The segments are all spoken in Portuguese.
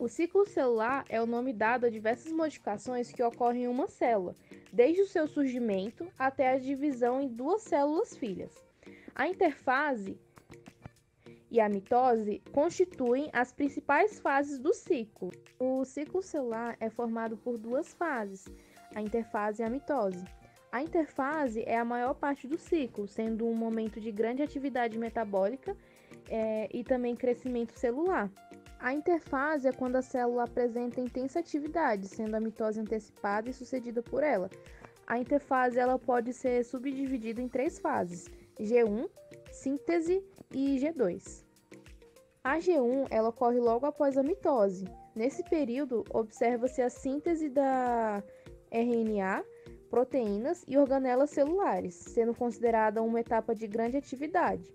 O ciclo celular é o nome dado a diversas modificações que ocorrem em uma célula, desde o seu surgimento até a divisão em duas células filhas. A interfase e a mitose constituem as principais fases do ciclo. O ciclo celular é formado por duas fases, a interfase e a mitose. A interfase é a maior parte do ciclo, sendo um momento de grande atividade metabólica e também crescimento celular. A interfase é quando a célula apresenta intensa atividade, sendo a mitose antecipada e sucedida por ela. A interfase ela pode ser subdividida em três fases: G1, síntese e G2. A G1 ela ocorre logo após a mitose. Nesse período, observa-se a síntese da RNA, proteínas e organelas celulares, sendo considerada uma etapa de grande atividade.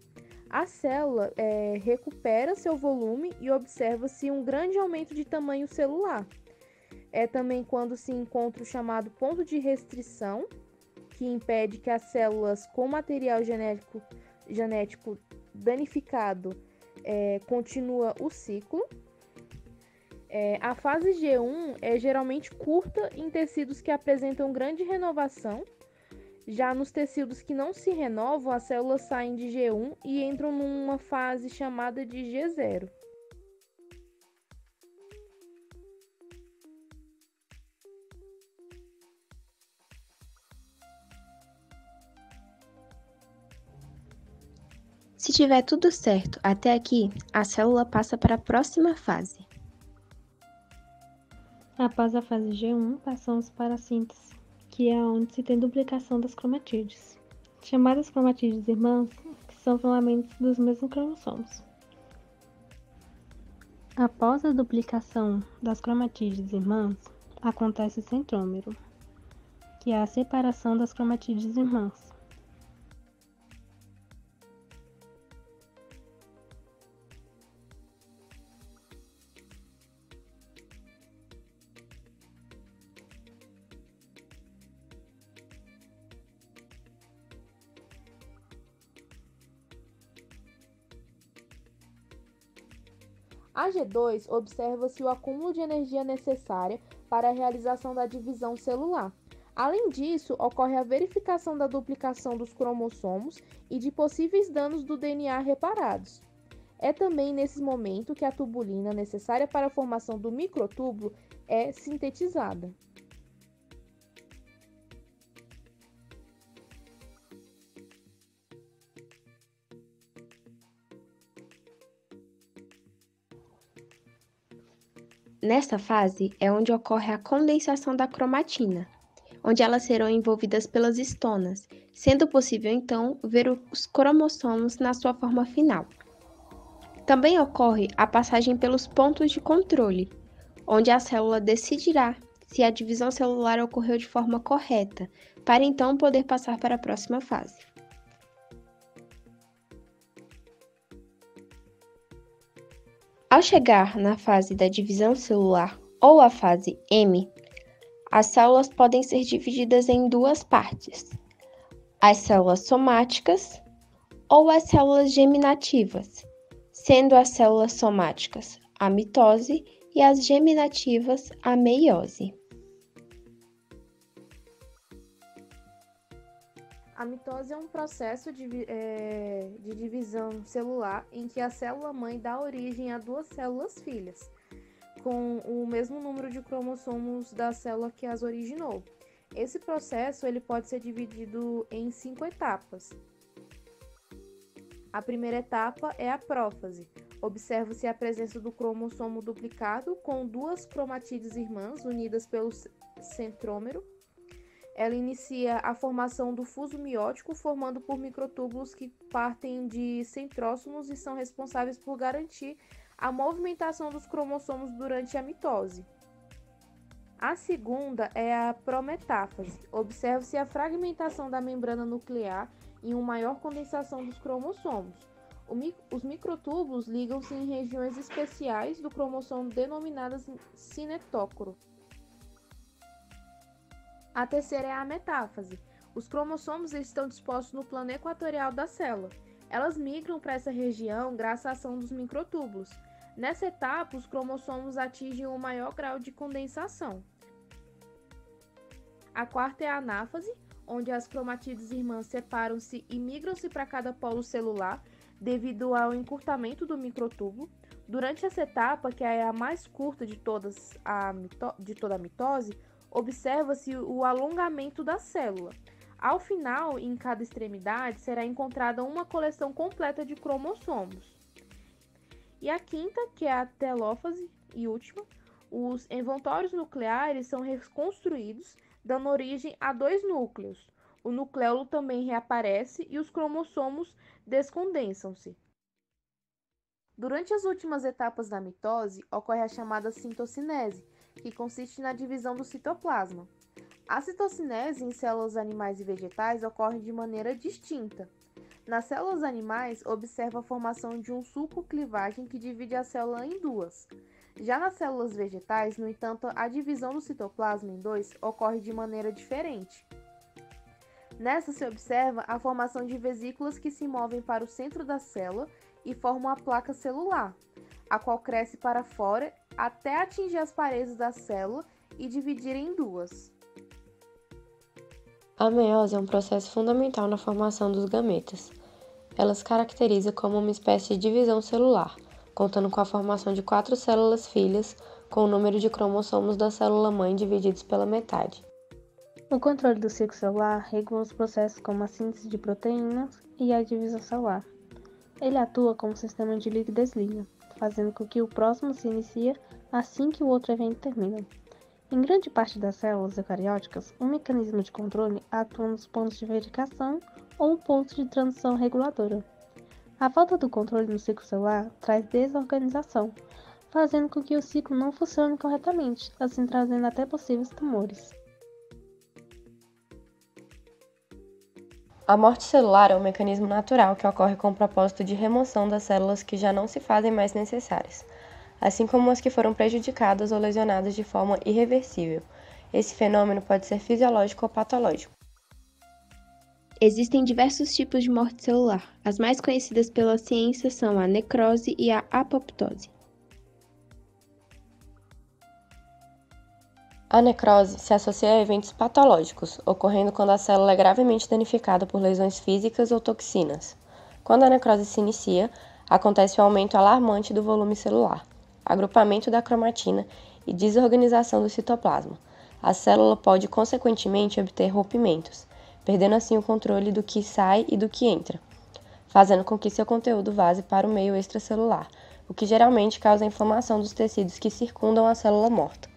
A célula recupera seu volume e observa-se um grande aumento de tamanho celular. É também quando se encontra o chamado ponto de restrição, que impede que as células com material genético danificado continua o ciclo. A fase G1 é geralmente curta em tecidos que apresentam grande renovação. Já nos tecidos que não se renovam, as células saem de G1 e entram numa fase chamada de G0. Se tiver tudo certo até aqui, a célula passa para a próxima fase. Após a fase G1, passamos para a síntese, que é onde se tem duplicação das cromatídeos, chamadas cromatídeos irmãs, que são filamentos dos mesmos cromossomos. Após a duplicação das cromatídeos irmãs, acontece o centrômero, que é a separação das cromatídeos irmãs. A G2 observa-se o acúmulo de energia necessária para a realização da divisão celular. Além disso, ocorre a verificação da duplicação dos cromossomos e de possíveis danos do DNA reparados. É também nesse momento que a tubulina necessária para a formação do microtúbulo é sintetizada. Nesta fase é onde ocorre a condensação da cromatina, onde elas serão envolvidas pelas histonas, sendo possível então ver os cromossomos na sua forma final. Também ocorre a passagem pelos pontos de controle, onde a célula decidirá se a divisão celular ocorreu de forma correta, para então poder passar para a próxima fase. Ao chegar na fase da divisão celular ou a fase M, as células podem ser divididas em duas partes: as células somáticas ou as células geminativas, sendo as células somáticas a mitose e as geminativas a meiose. A mitose é um processo de divisão celular em que a célula-mãe dá origem a duas células filhas, com o mesmo número de cromossomos da célula que as originou. Esse processo ele pode ser dividido em 5 etapas. A primeira etapa é a prófase. Observa-se a presença do cromossomo duplicado com duas cromatídeos irmãs unidas pelo centrômero. Ela inicia a formação do fuso miótico, formando por microtúbulos que partem de centrósomos e são responsáveis por garantir a movimentação dos cromossomos durante a mitose. A segunda é a prometáfase. Observa-se a fragmentação da membrana nuclear e uma maior condensação dos cromossomos. Os microtúbulos ligam-se em regiões especiais do cromossomo denominadas cinetócoro. A terceira é a metáfase. Os cromossomos estão dispostos no plano equatorial da célula. Elas migram para essa região graças à ação dos microtúbulos. Nessa etapa, os cromossomos atingem o maior grau de condensação. A quarta é a anáfase, onde as cromatídeas irmãs separam-se e migram-se para cada polo celular devido ao encurtamento do microtubo. Durante essa etapa, que é a mais curta de toda a mitose, observa-se o alongamento da célula. Ao final, em cada extremidade, será encontrada uma coleção completa de cromossomos. E a quinta, que é a telófase e última, os envoltórios nucleares são reconstruídos, dando origem a 2 núcleos. O nucleolo também reaparece e os cromossomos descondensam-se. Durante as últimas etapas da mitose, ocorre a chamada citocinese, que consiste na divisão do citoplasma. A citocinese em células animais e vegetais ocorre de maneira distinta. Nas células animais, observa a formação de um sulco-clivagem que divide a célula em 2. Já nas células vegetais, no entanto, a divisão do citoplasma em 2 ocorre de maneira diferente. Nessa se observa a formação de vesículas que se movem para o centro da célula e formam a placa celular, a qual cresce para fora até atingir as paredes da célula e dividir em 2. A meiose é um processo fundamental na formação dos gametas. Ela se caracteriza como uma espécie de divisão celular, contando com a formação de 4 células filhas, com o número de cromossomos da célula-mãe divididos pela metade. O controle do ciclo celular regula os processos como a síntese de proteínas e a divisão celular. Ele atua como sistema de liga e desliga, fazendo com que o próximo se inicie assim que o outro evento termina. Em grande parte das células eucarióticas, um mecanismo de controle atua nos pontos de verificação ou um ponto de transição reguladora. A falta do controle no ciclo celular traz desorganização, fazendo com que o ciclo não funcione corretamente, assim trazendo até possíveis tumores. A morte celular é um mecanismo natural que ocorre com o propósito de remoção das células que já não se fazem mais necessárias, assim como as que foram prejudicadas ou lesionadas de forma irreversível. Esse fenômeno pode ser fisiológico ou patológico. Existem diversos tipos de morte celular. As mais conhecidas pela ciência são a necrose e a apoptose. A necrose se associa a eventos patológicos, ocorrendo quando a célula é gravemente danificada por lesões físicas ou toxinas. Quando a necrose se inicia, acontece o aumento alarmante do volume celular, agrupamento da cromatina e desorganização do citoplasma. A célula pode, consequentemente, obter rompimentos, perdendo assim o controle do que sai e do que entra, fazendo com que seu conteúdo vaze para o meio extracelular, o que geralmente causa a inflamação dos tecidos que circundam a célula morta.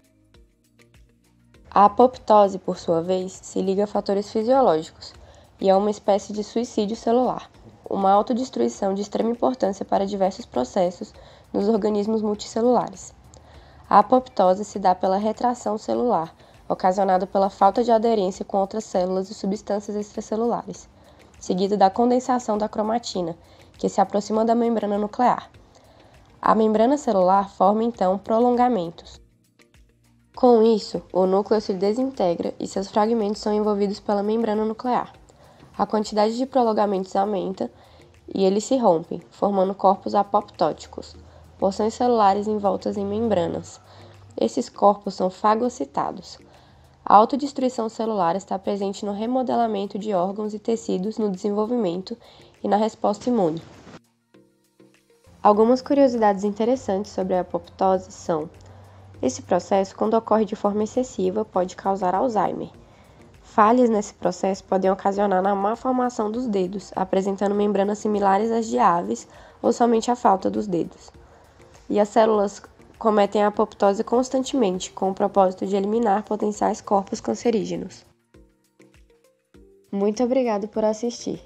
A apoptose, por sua vez, se liga a fatores fisiológicos e é uma espécie de suicídio celular, uma autodestruição de extrema importância para diversos processos nos organismos multicelulares. A apoptose se dá pela retração celular, ocasionada pela falta de aderência com outras células e substâncias extracelulares, seguida da condensação da cromatina, que se aproxima da membrana nuclear. A membrana celular forma então prolongamentos. Com isso, o núcleo se desintegra e seus fragmentos são envolvidos pela membrana nuclear. A quantidade de prolongamentos aumenta e eles se rompem, formando corpos apoptóticos, porções celulares envoltas em membranas. Esses corpos são fagocitados. A autodestruição celular está presente no remodelamento de órgãos e tecidos no desenvolvimento e na resposta imune. Algumas curiosidades interessantes sobre a apoptose são: esse processo, quando ocorre de forma excessiva, pode causar Alzheimer. Falhas nesse processo podem ocasionar a má formação dos dedos, apresentando membranas similares às de aves ou somente a falta dos dedos. E as células cometem a apoptose constantemente, com o propósito de eliminar potenciais corpos cancerígenos. Muito obrigado por assistir.